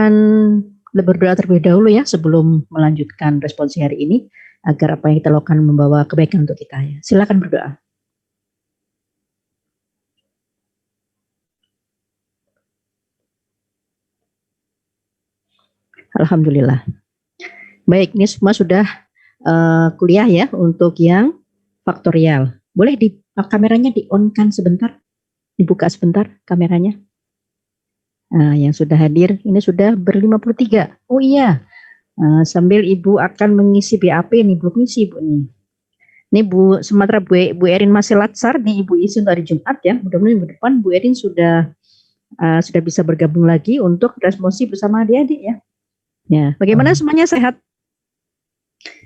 akan berdoa terlebih dahulu ya sebelum melanjutkan responsif hari ini agar apa yang kita lakukan membawa kebaikan untuk kita ya. Silakan berdoa. Alhamdulillah. Baik, ini semua sudah kuliah ya untuk yang faktorial. Boleh di kameranya di-on-kan sebentar, dibuka sebentar kameranya. Nah, yang sudah hadir ini sudah ber-53. Oh iya, sambil Ibu akan mengisi BAP nih, belum ngisi Ibu nih. Ini Bu Sumatera Bu Erin masih latsar nih Ibu isi untuk hari Jumat ya. Mudah-mudahan minggu depan Bu Erin sudah bisa bergabung lagi untuk responsi bersama adik-adik ya. Ya, bagaimana semuanya sehat?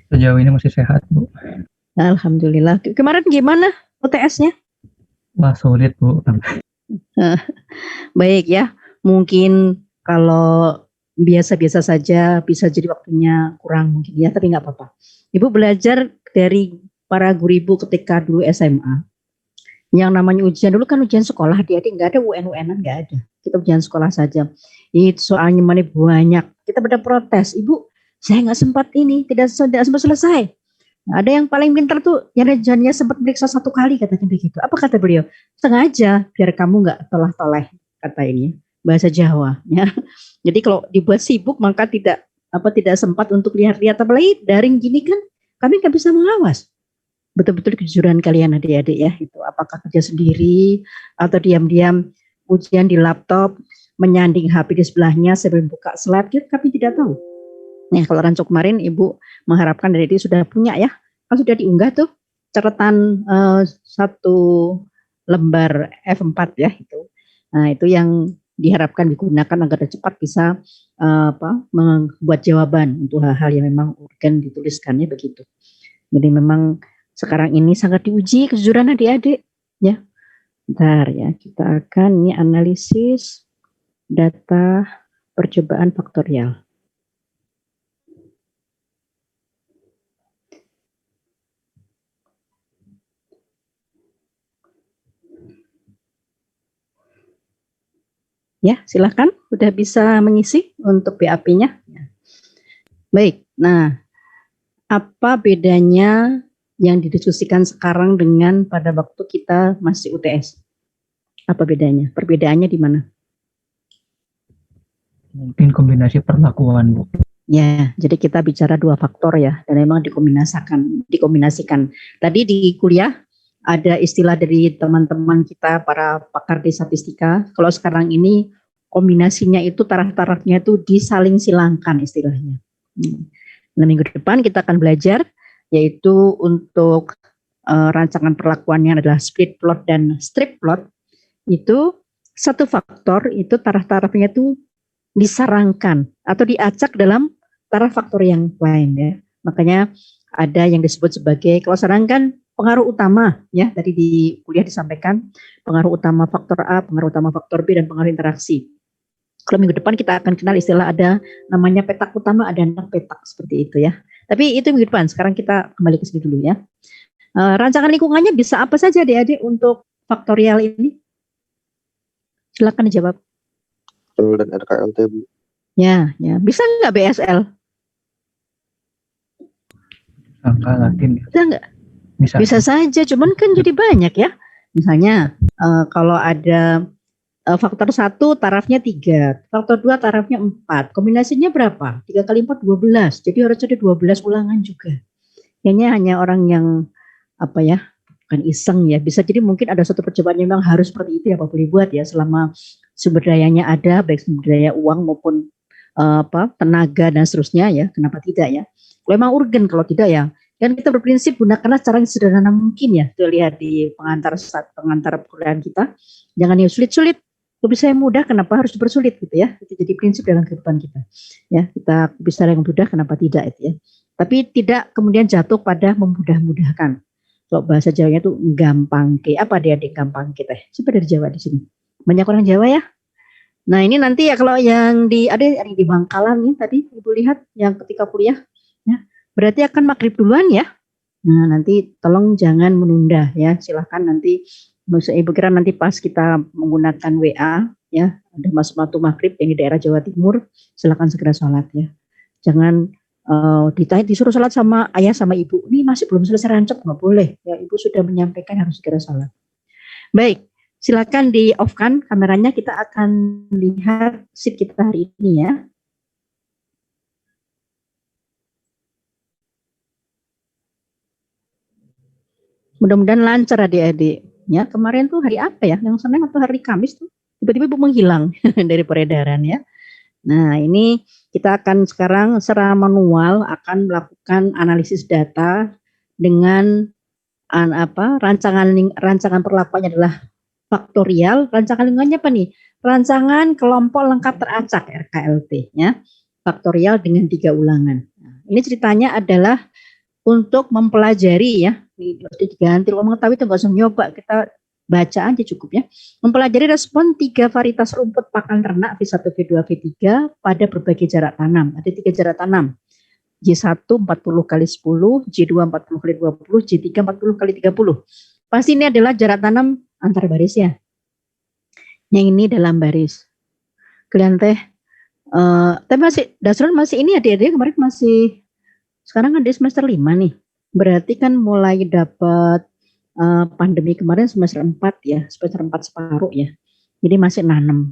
Sejauh ini masih sehat Bu. Alhamdulillah. Kemarin gimana UTS-nya? Wah sulit Bu. Baik ya. Mungkin kalau biasa-biasa saja bisa jadi waktunya kurang mungkin ya, tapi nggak apa-apa. Ibu belajar dari para guru Ibu ketika dulu SMA. Yang namanya ujian dulu kan ujian sekolah, adik-adik nggak ada UN-UNan, nggak ada. Kita ujian sekolah saja. Itu soalnya mana banyak. Kita pada protes, Ibu saya nggak sempat ini, tidak sempat selesai. Nah, ada yang paling pintar tuh yang rejannya sempat periksa 1 kali katanya begitu. Apa kata beliau? Sengaja biar kamu nggak toleh-toleh kata ini bahasa Jawa ya. Jadi kalau dibuat sibuk maka tidak sempat untuk lihat-lihat, apalagi daring gini kan kami nggak bisa mengawas betul-betul kejujuran kalian adik-adik ya. Itu apakah kerja sendiri atau diam-diam ujian di laptop menyanding HP di sebelahnya sebelum buka slide gitu, kami tidak tahu. Nah, kalau rancu kemarin Ibu mengharapkan dari itu sudah punya ya, kan sudah diunggah tuh catatan 1 lembar F4 ya itu. Nah, itu yang diharapkan digunakan agar cepat bisa membuat jawaban untuk hal-hal yang memang urgen dituliskannya begitu. Jadi memang sekarang ini sangat diuji kejujuran adik-adik ya. Bentar ya, kita akan ini analisis data percobaan faktorial. Ya, silakan, udah bisa mengisi untuk BAP-nya. Baik, nah apa bedanya yang didiskusikan sekarang dengan pada waktu kita masih UTS? Apa bedanya? Perbedaannya di mana? Mungkin kombinasi perlakuan Bu. Ya, jadi kita bicara 2 faktor ya, dan memang dikombinasikan. Tadi di kuliah ada istilah dari teman-teman kita para pakar di statistika. Kalau sekarang ini kombinasinya itu taraf-tarafnya itu disaling silangkan istilahnya. Nah, minggu depan kita akan belajar yaitu untuk rancangan perlakuannya adalah split plot dan strip plot. Itu satu faktor itu taraf-tarafnya itu disarangkan atau diacak dalam taraf faktor yang lain ya. Makanya ada yang disebut sebagai, kalau sekarang kan pengaruh utama ya, tadi di kuliah disampaikan pengaruh utama faktor A, pengaruh utama faktor B, dan pengaruh interaksi. Kalau minggu depan kita akan kenal istilah ada namanya petak utama, ada anak petak seperti itu ya. Tapi itu minggu depan, sekarang kita kembali ke sini dulu ya. Rancangan lingkungannya bisa apa saja adik-adik untuk faktorial ini? Silakan dijawab. Dan RKLT Bu. Ya, bisa nggak BSL? Angka Latin. Bisa nggak? Bisa saja, cuman kan jadi banyak ya. Misalnya kalau ada faktor 1 tarafnya 3, faktor 2 tarafnya 4, kombinasinya berapa? 3 kali 4 12, jadi harus ada 12 ulangan juga. Kayaknya hanya orang yang bukan iseng ya, bisa jadi mungkin ada suatu percobaan yang memang harus seperti itu ya Pak boleh buat ya, selama sumber dayanya ada, baik sumber daya uang maupun tenaga dan seterusnya ya, kenapa tidak ya? Kalau memang urgen, kalau tidak ya kan kita berprinsip gunakanlah cara yang sederhana mungkin ya. Tuh lihat di pengantar perkuliahan kita, jangan yang sulit-sulit. Kalau bisa yang mudah, kenapa harus dipersulit gitu ya? Itu jadi prinsip dalam kehidupan kita. Ya, kita bisa yang mudah, kenapa tidak itu ya? Tapi tidak kemudian jatuh pada memudah-mudahkan. Kalau bahasa Jawanya itu gampang ke, apa dia gampang kita? Coba dari Jawa di sini. Banyak orang Jawa ya. Nah ini nanti ya kalau yang ada di Bangkalan nih tadi Ibu lihat yang ketika kuliah, ya, berarti akan maghrib duluan ya. Nah nanti tolong jangan menunda ya, silahkan nanti. Ibu kira nanti pas kita menggunakan WA ya, ada masuk waktu maghrib yang di daerah Jawa Timur, silakan segera sholat ya. Jangan disuruh sholat sama ayah sama ibu, ini masih belum selesai rancap, nggak boleh ya, ibu sudah menyampaikan harus segera sholat. Baik, silakan di off kan kameranya, kita akan lihat sheet kita hari ini ya. Mudah-mudahan lancar adik-adik ya. Kemarin tuh hari apa ya, yang Senin atau hari Kamis tuh tiba-tiba ibu menghilang dari peredaran ya. Nah, ini kita akan sekarang secara manual akan melakukan analisis data dengan rancangan perlakuannya adalah faktorial. Rancangan lingkungannya apa nih? Rancangan kelompok lengkap teracak RKLT ya. Faktorial dengan 3 ulangan. Nah, ini ceritanya adalah untuk mempelajari ya. Ini diganti, kalau mengetahui itu nggak usah nyoba, kita baca aja cukup ya. Mempelajari respon 3 varietas rumput pakan ternak V1, V2, V3 pada berbagai jarak tanam. Ada 3 jarak tanam. J1 40 kali 10, J2 40 kali 20, J3 40 kali 30. Pasti ini adalah jarak tanam antar baris ya. Yang ini dalam baris. Kalian tapi masih dasarnya masih ini adik-adik kemarin masih, sekarang kan di semester 5 nih. Berarti kan mulai dapat pandemi kemarin semester 4 ya, semester 4 separuh ya. Jadi masih nanem.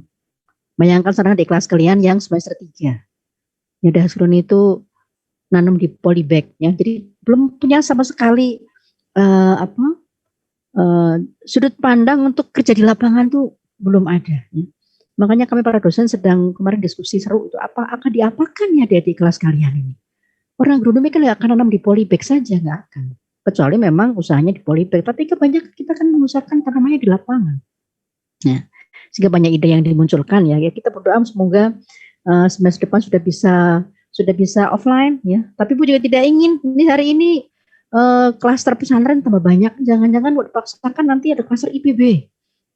Bayangkan sekarang di kelas kalian yang semester 3. Ya Dasrun itu nanam di polybag ya. Jadi belum punya sama sekali sudut pandang untuk kerja di lapangan tuh belum ada ya. Makanya kami para dosen sedang kemarin diskusi seru itu akan diapakan ya di kelas kalian ini. Orang agronomi kan nggak akan nanam di polybag saja, nggak akan. Kecuali memang usahanya di polybag. Tapi kebanyakan kita kan mengusahakan tanamannya di lapangan. Nah, sehingga banyak ide yang dimunculkan ya. Kita berdoa semoga semester depan sudah bisa offline ya. Tapi Bu juga tidak ingin ini hari ini klaster pesantren tambah banyak. Jangan-jangan dipaksakan nanti ada klaster IPB.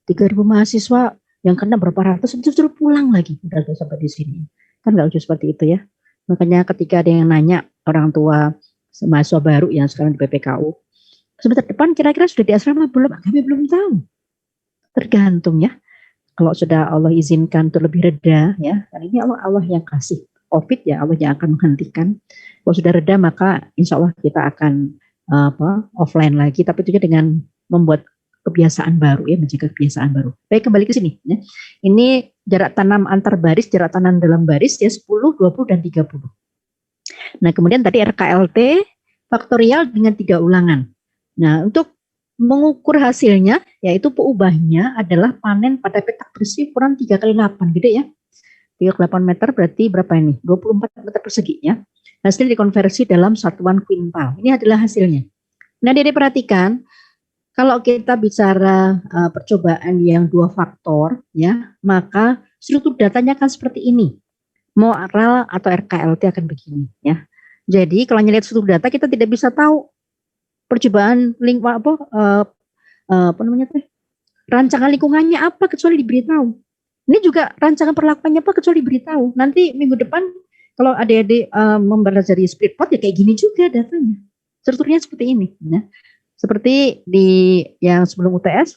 3.000 mahasiswa yang kena berapa ratus itu suruh pulang lagi. Udah sampai di sini. Kan nggak lucu seperti itu ya. Makanya ketika ada yang nanya orang tua mahasiswa baru yang sekarang di PPKU, semester depan kira-kira sudah di asrama belum? Kami belum tahu. Tergantung ya. Kalau sudah Allah izinkan itu lebih reda ya. Dan ini Allah yang kasih. COVID ya Allah yang akan menghentikan. Kalau sudah reda maka insya Allah kita akan offline lagi. Tapi juga dengan membuat kebiasaan baru ya, menjaga kebiasaan baru. Baik, kembali ke sini ya. Ini jarak tanam antar baris, jarak tanam dalam baris ya 10, 20 dan 30. Nah, kemudian tadi RKLT faktorial dengan 3 ulangan. Nah, untuk mengukur hasilnya yaitu peubahnya adalah panen pada petak bersih ukuran 3 kali 8, gede ya. 3 kali 8 meter berarti berapa ini? 24 meter persegi ya. Hasil dikonversi dalam satuan kuintal. Ini adalah hasilnya. Nah, dia perhatikan kalau kita bicara percobaan yang 2 faktor ya, maka struktur datanya akan seperti ini. Mau RAL atau RKLT akan begini ya. Jadi kalau lihat struktur data kita tidak bisa tahu percobaan rancangan lingkungannya apa kecuali diberitahu. Ini juga rancangan perlakuannya apa kecuali diberitahu. Nanti minggu depan kalau adik-adik mempelajari split plot ya kayak gini juga datanya. Strukturnya seperti ini ya. Seperti di yang sebelum UTS,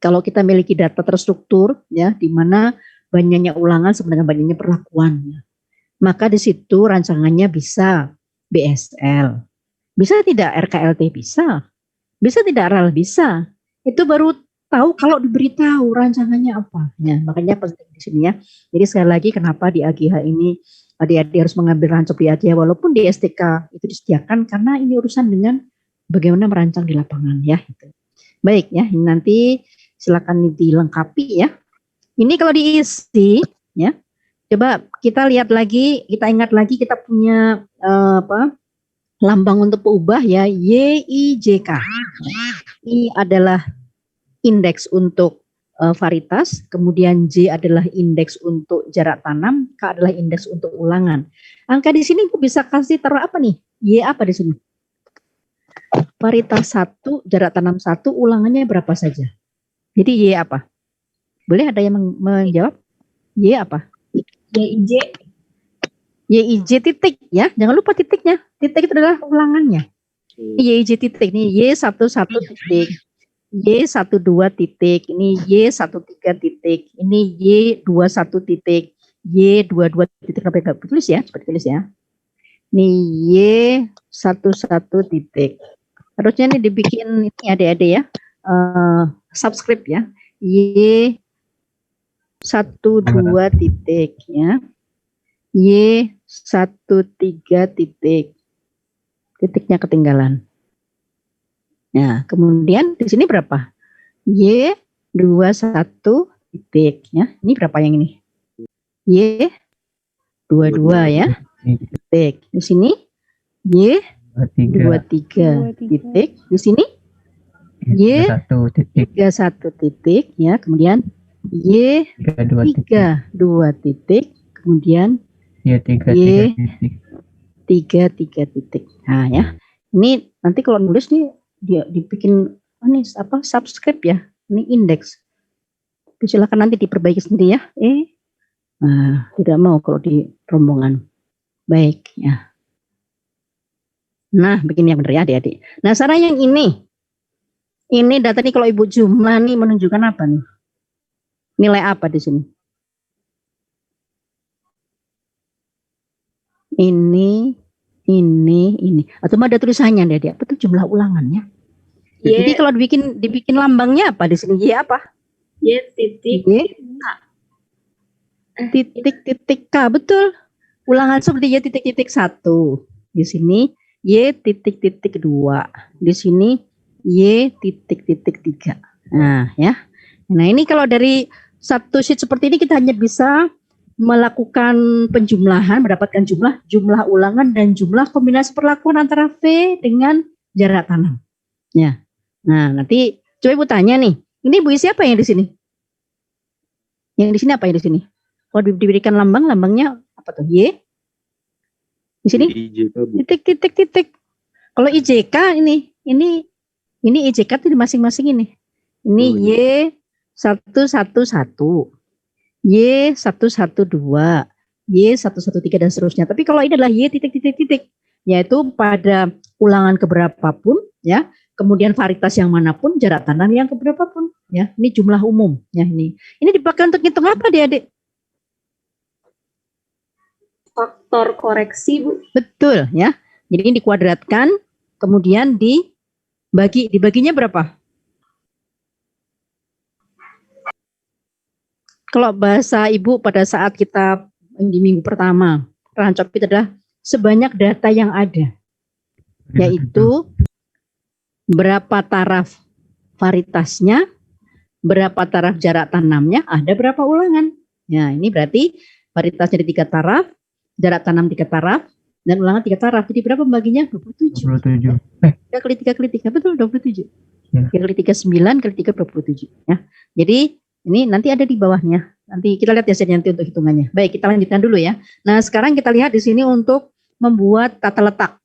kalau kita miliki data terstruktur ya, di mana banyaknya ulangan sama dengan banyaknya perlakuan, ya, maka di situ rancangannya bisa BSL, bisa tidak RKLT bisa tidak RAL bisa. Itu baru tahu kalau diberitahu rancangannya apa. Ya, makanya penting di sini ya. Jadi sekali lagi kenapa di AGH ini adik-adik harus mengambil rancang di AGH walaupun di STK itu disediakan karena ini urusan dengan bagaimana merancang di lapangan ya. Baik ya, ini nanti silakan dilengkapi ya. Ini kalau diisi ya. Coba kita lihat lagi, kita ingat lagi kita punya lambang untuk peubah ya, YIJK. Ini adalah indeks untuk varietas, kemudian J adalah indeks untuk jarak tanam, K adalah indeks untuk ulangan. Angka di sini Ibu bisa kasih taruh apa nih? Y apa di sini? Varietas 1, jarak tanam 1, ulangannya berapa saja? Jadi Y apa? Boleh ada yang menjawab? Y apa? YIJ. YIJ titik ya, jangan lupa titiknya. Titik itu adalah ulangannya. YIJ titik nih, Y11 titik. Y12 titik, ini Y13 titik, ini Y21 titik, Y22 titik, sampai nggak tulis ya, seperti tulis ya. Ini Y11 titik. Harusnya ini dibikin ini adik-adik ya, subscribe ya, Y12 titik ya, Y13 titik, titiknya ketinggalan. Nah, kemudian di sini berapa? Y21 titik ya. Ini berapa yang ini? Y22 ya. Titik. Di sini Y23 titik. Di sini Y31 titik ya. Kemudian Y32 titik. Kemudian Y33 titik. Nah ya. Ini nanti kalau nulis nih dia dibikin ini apa subscribe ya, ini indeks. Silakan nanti diperbaiki sendiri ya. Tidak mau kalau di rombongan. Baik ya. Nah, begini yang benar ya adik-adik. Nah, sekarang yang ini data nih kalau ibu jumlah nih menunjukkan apa nih? Nilai apa di sini? Ini. Atau ada tulisannya dia apa tuh jumlah ulangannya? Jadi kalau dibikin lambangnya apa di sini? Y apa? Y titik K, betul. Ulangan seperti Y titik 1. Di sini Y titik 2. Di sini Y titik 3. Nah ya. Nah ini kalau dari satu sheet seperti ini kita hanya bisa melakukan penjumlahan, mendapatkan jumlah ulangan dan jumlah kombinasi perlakuan antara V dengan jarak tanam. Ya. Nah, nanti coba Ibu tanya nih. Ini Bu siapa yang di sini? Yang di sini apa yang di sini? Kalau diberikan lambangnya apa tuh? Y. Di sini? Titik. Kalau IJK ini IJK tuh di masing-masing ini. Ini Y111. Y112, Y113 dan seterusnya. Tapi kalau ini adalah Y titik, yaitu pada ulangan keberapapun, ya, kemudian varietas yang manapun, jarak tanam yang keberapapun, ya. Ini jumlah umum, ya ini. Ini dipakai untuk hitung apa, adik-adik? faktor koreksi, Bu. Betul, ya. Jadi ini dikuadratkan, kemudian dibaginya berapa? Kalau bahasa Ibu pada saat kita di minggu pertama, rancop itu adalah sebanyak data yang ada, yaitu berapa taraf varietasnya, berapa taraf jarak tanamnya, ada berapa ulangan. Ya, ini berarti varietasnya di 3 taraf, jarak tanam 3 taraf, dan ulangan 3 taraf. Jadi berapa baginya? 27. 3 kali 3, betul 27. Ya. 3 kali 3, 9, kali 3, 27. Ya. Jadi ini nanti ada di bawahnya. Nanti kita lihat ya nanti untuk hitungannya. Baik, kita lanjutkan dulu ya. Nah, sekarang kita lihat di sini untuk membuat tata letak.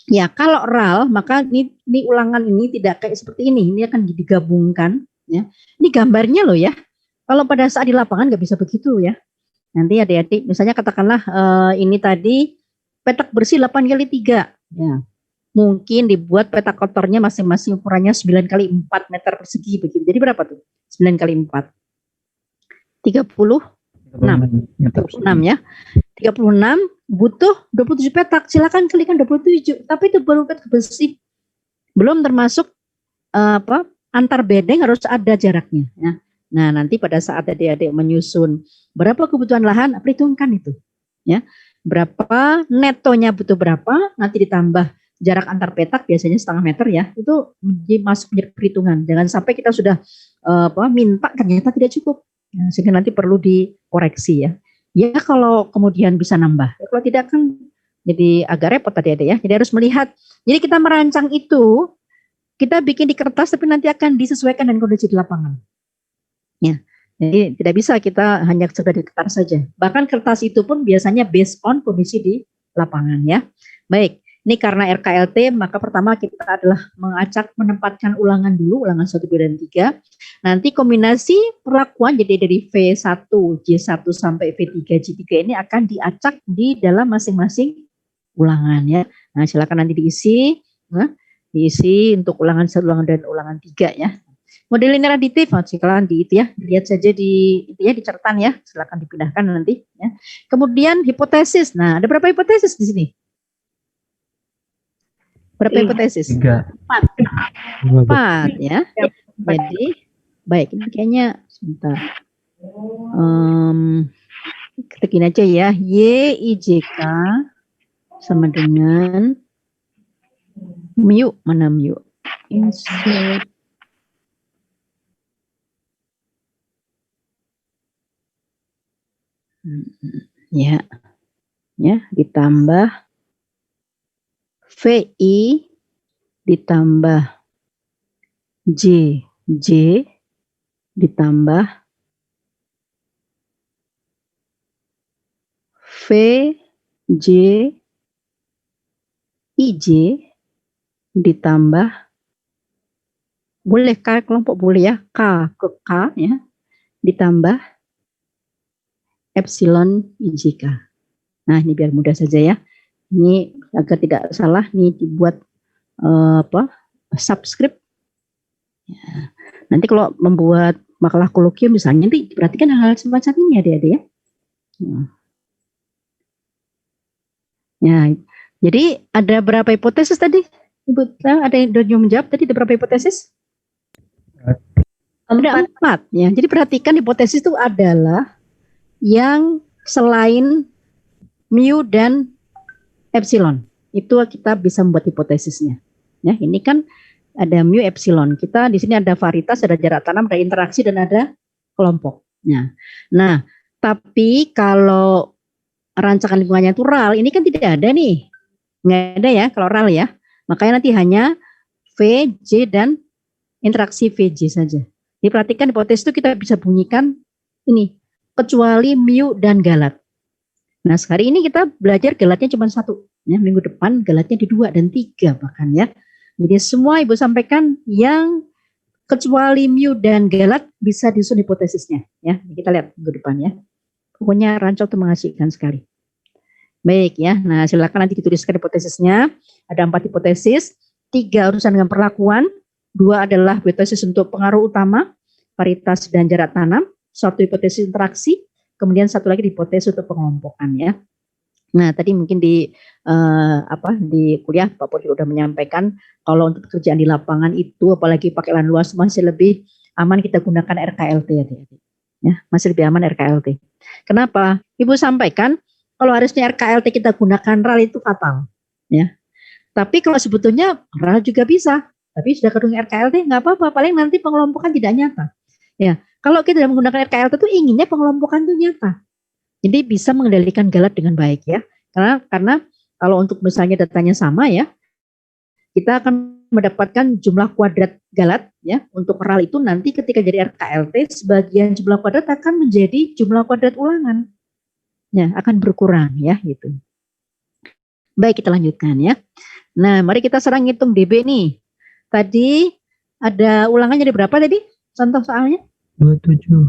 Ya, kalau RAL, maka ini ulangan ini tidak kayak seperti ini. Ini akan digabungkan. Ya. Ini gambarnya loh ya. Kalau pada saat di lapangan nggak bisa begitu ya. Nanti adik-adik, misalnya katakanlah ini tadi petak bersih 8 kali 3. Ya. Mungkin dibuat petak kotornya masing-masing ukurannya 9 kali 4 meter persegi begitu. Jadi berapa tuh? 9 kali 4. 36 ya. 36 butuh 27 petak. Silakan kalikan 27. Tapi itu baru petak bersih. Belum termasuk antar bedeng harus ada jaraknya ya. Nah, nanti pada saat adik-adik menyusun berapa kebutuhan lahan, perhitungkan itu ya. Berapa netonya butuh berapa, nanti ditambah jarak antar petak biasanya setengah meter ya, itu masuk menjadi perhitungan. Jangan sampai kita sudah minta ternyata tidak cukup, ya, sehingga nanti perlu dikoreksi ya. Ya kalau kemudian bisa nambah, ya, kalau tidak kan jadi agak repot tadi ada ya. Jadi harus melihat. Jadi kita merancang itu, kita bikin di kertas tapi nanti akan disesuaikan dengan kondisi di lapangan. Ya. Jadi tidak bisa kita hanya sekedar di kertas saja. Bahkan kertas itu pun biasanya based on kondisi di lapangan ya. Baik. Ini karena RKLT, maka pertama kita adalah menempatkan ulangan dulu, ulangan 1, 2, dan 3. Nanti kombinasi perlakuan, jadi dari V1, J1 sampai V3, J3 ini akan diacak di dalam masing-masing ulangan ya. Nah silakan nanti diisi untuk ulangan 1, ulangan 2, dan ulangan 3 ya. Model linear aditif, silakan di itu ya, lihat saja di itu ya di catatan ya, silakan dipindahkan nanti ya. Kemudian hipotesis. Nah, ada berapa hipotesis di sini? Berapa hipotesis? 3. 4 ya. Jadi baik, ini kayaknya sebentar. Ketikin aja ya, YIJK sama dengan mu, mana mu? Insert. Ya, ya ditambah VI ditambah JJ ditambah VJ IJ ditambah boleh K kelompok boleh ya, K ke K ya, ditambah epsilon IJK. Nah, ini biar mudah saja ya. Ini agar tidak salah, nih dibuat subscript. Ya. Nanti kalau membuat makalah kolokium misalnya, nanti diperhatikan hal-hal semacam ini adik-adik ya. Ya, jadi ada berapa hipotesis tadi? Ibu, ada yang menjawab tadi ada berapa hipotesis? Ada 4 ya. Jadi perhatikan hipotesis itu adalah yang selain mu dan epsilon. Itu kita bisa membuat hipotesisnya. Ya, ini kan ada mu epsilon. Kita di sini ada varietas, ada jarak tanam, ada interaksi dan ada kelompok. Nah, tapi kalau rancangan lingkungannya itu RAL, ini kan tidak ada nih. Nggak ada ya kalau RAL ya. Makanya nanti hanya VJ dan interaksi VJ saja. Diperhatikan hipotesis itu kita bisa bunyikan ini, kecuali mu dan galat. Nah, hari ini kita belajar galatnya cuma 1. Ya, minggu depan galatnya di 2 dan 3 bahkan ya. Jadi semua Ibu sampaikan yang kecuali mu dan galat bisa disusun hipotesisnya. Ya, kita lihat minggu depan ya. Pokoknya rancau itu mengasihkan sekali. Baik ya, nah silakan nanti dituliskan hipotesisnya. Ada 4 hipotesis, 3 urusan dengan perlakuan, 2 adalah hipotesis untuk pengaruh utama, varietas dan jarak tanam, 1 hipotesis interaksi, kemudian 1 lagi hipotesis untuk pengelompokan ya. Nah tadi mungkin di kuliah Pak Puri sudah menyampaikan kalau untuk pekerjaan di lapangan itu apalagi pakai lahan luas masih lebih aman kita gunakan RKLT ya, masih lebih aman RKLT. Kenapa? Ibu sampaikan kalau harusnya RKLT kita gunakan RAL itu fatal ya. Tapi kalau sebetulnya RAL juga bisa, tapi sudah kedung RKLT nggak apa-apa, paling nanti pengelompokan tidak nyata. Ya, kalau kita menggunakan RKLT itu inginnya pengelompokan itu nyata. Jadi bisa mengendalikan galat dengan baik ya. Karena kalau untuk misalnya datanya sama ya, kita akan mendapatkan jumlah kuadrat galat ya. Untuk RAL itu nanti ketika jadi RKLT sebagian jumlah kuadrat akan menjadi jumlah kuadrat ulangan. Ya, akan berkurang ya gitu. Baik, kita lanjutkan ya. Nah, mari kita sekarang hitung DB nih. Tadi ada ulangannya dari berapa tadi? Contoh soalnya? 27.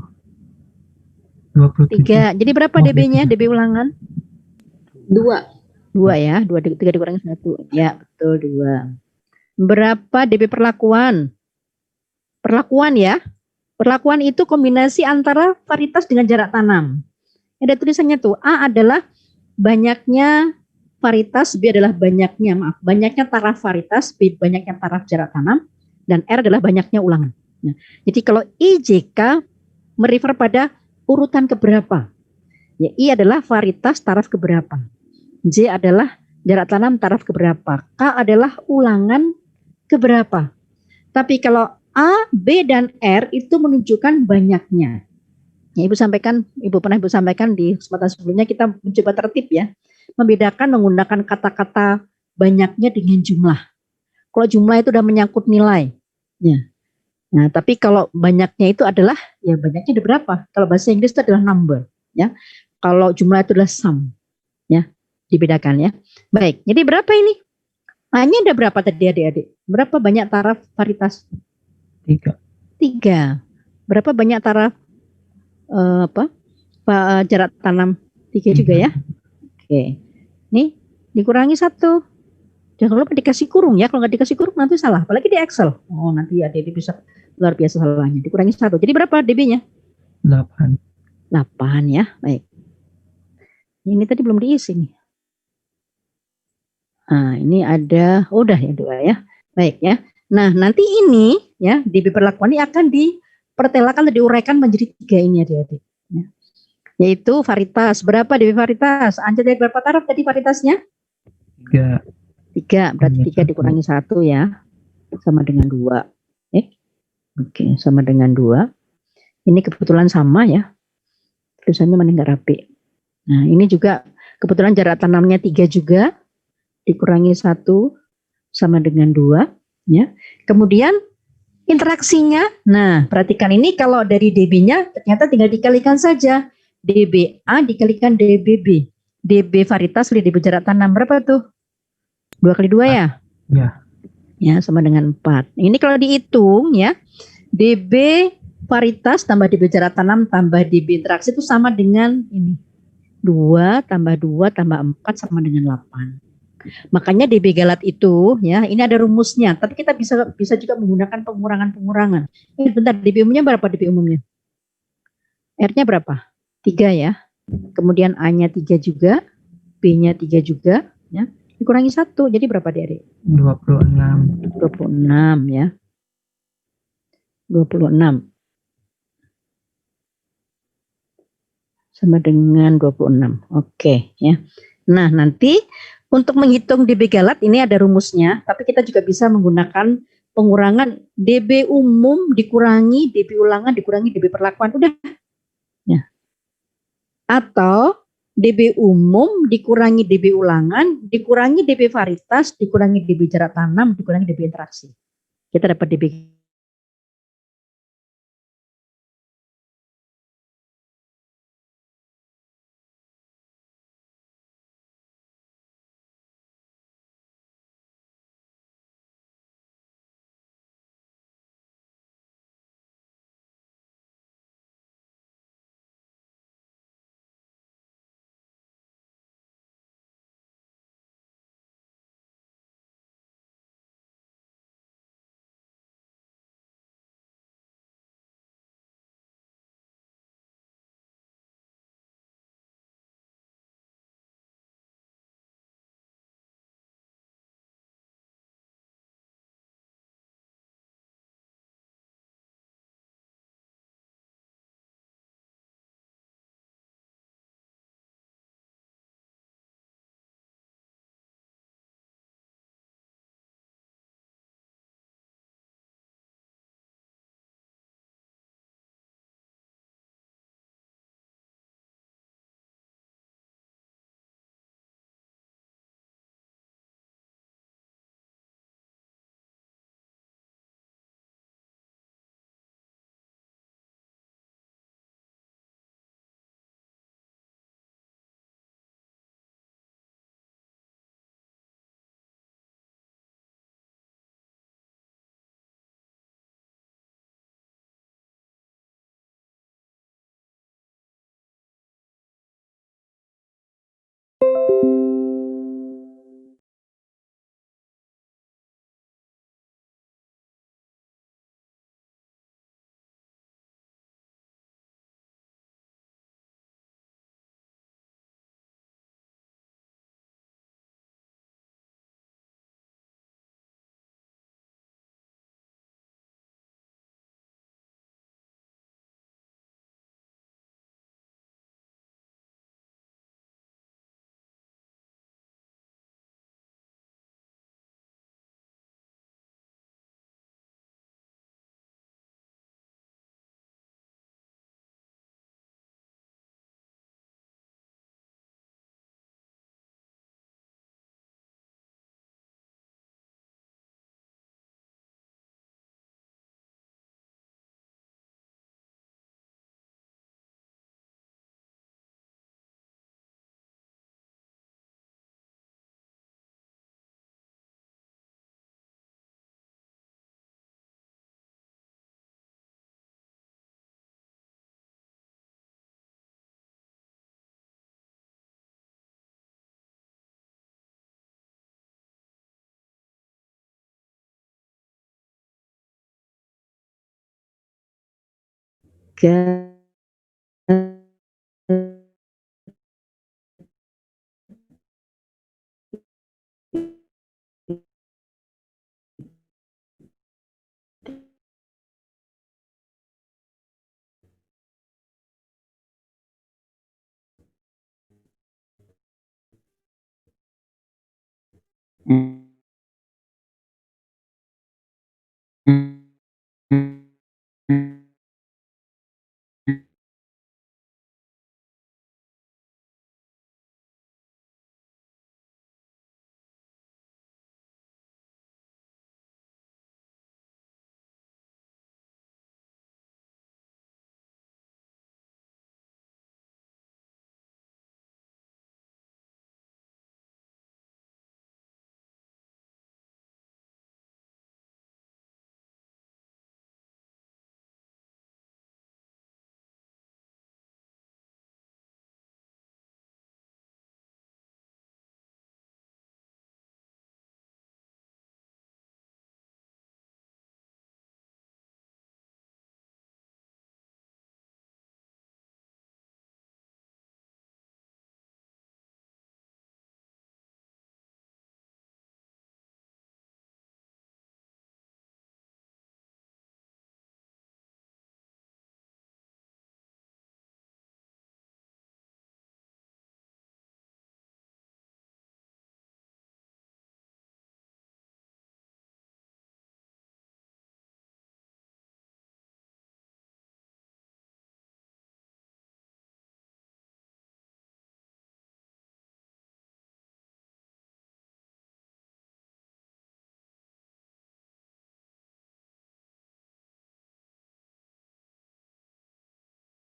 3. Jadi berapa DB-nya? DB ulangan? 2. 2 ya. 3 dikurangi 1. Ya, betul 2. Berapa DB perlakuan? Perlakuan ya. Perlakuan itu kombinasi antara varietas dengan jarak tanam. Ada tulisannya tuh, A adalah banyaknya varietas, B adalah banyaknya taraf varietas, B banyaknya taraf jarak tanam, dan R adalah banyaknya ulangan. Nah, jadi kalau IJK merefer pada urutan keberapa. Ya, I adalah varietas taraf keberapa. J adalah jarak tanam taraf keberapa. K adalah ulangan keberapa. Tapi kalau A, B, dan R itu menunjukkan banyaknya. Ya, Ibu pernah sampaikan di kesempatan sebelumnya kita mencoba tertib ya, membedakan menggunakan kata-kata banyaknya dengan jumlah. Kalau jumlah itu sudah menyangkut nilai, ya. Nah, tapi kalau banyaknya itu adalah ya banyaknya ada berapa? Kalau bahasa Inggris itu adalah number, ya. Kalau jumlah itu adalah sum, ya. Dibedakan ya. Baik, jadi berapa ini? Hanya ada berapa tadi adik-adik? Berapa banyak taraf varietas? 3. Berapa banyak taraf jarak tanam? 3 juga ya. Oke. Nih dikurangi 1. Jangan lupa dikasih kurung ya. Kalau nggak dikasih kurung nanti salah. Apalagi di Excel. Oh nanti adik bisa luar biasa salahnya. Dikurangi 1. Jadi berapa DB-nya? 8. 8 ya. Baik. Ini tadi belum diisi nih. Nah, ini ada, udah ya 2 ya. Baik ya. Nah, nanti ini ya DB perlakuan ini akan dipertelakan atau diuraikan menjadi 3 ini adik-adik. Ya. Yaitu varitas. Berapa DB varitas? Anja dari berapa taraf tadi varitasnya? 3. 3. Berarti 3 dikurangi 1 ya. Sama dengan 2. Oke, sama dengan 2. Ini kebetulan sama ya. Tulisannya mana nggak rapi. Nah, ini juga kebetulan jarak tanamnya 3 juga. Dikurangi 1 sama dengan 2 ya. Kemudian interaksinya, nah perhatikan ini kalau dari DB-nya ternyata tinggal dikalikan saja. DBA dikalikan DBB. DB varietas kali DB jarak tanam berapa tuh? 2 kali 2 ya? Ya. Ya, sama dengan 4. Ini kalau dihitung ya, DB varietas tambah DB jarak tanam tambah DB interaksi itu sama dengan ini. 2 tambah 2 tambah 4 sama dengan 8. Makanya DB galat itu ya, ini ada rumusnya, tapi kita bisa juga menggunakan pengurangan-pengurangan. Ini bentar, DB umumnya berapa DB umumnya? R-nya berapa? 3 ya. Kemudian A-nya 3 juga, B-nya 3 juga ya. Dikurangi 1, jadi berapa Dek? 26. 26 ya. 26. Sama dengan 26. Oke ya. Nah, nanti untuk menghitung DB galat ini ada rumusnya, tapi kita juga bisa menggunakan pengurangan DB umum dikurangi DB ulangan dikurangi DB perlakuan. Udah. Ya. Atau DB umum dikurangi DB ulangan dikurangi DB varietas dikurangi DB jarak tanam dikurangi DB interaksi. Kita dapat DB Hmm.